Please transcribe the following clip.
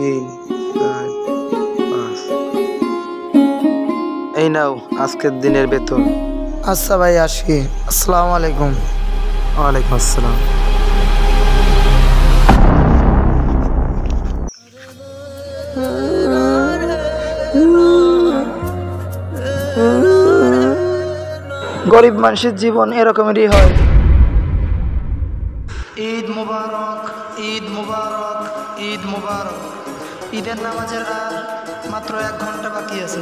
3 4 5। এই নাও আজকের দিনের বেতন। আচ্ছা ভাই, আসি। আসসালামু আলাইকুম। ওয়ালাইকুম আসসালাম। গরিব মানুষের জীবন এরকমেরই হয়। ঈদ মুবারক, ঈদ মুবারক, ঈদ মুবারক। ঈদের নামাজের আর মাত্র 1 ঘন্টা বাকি আছে।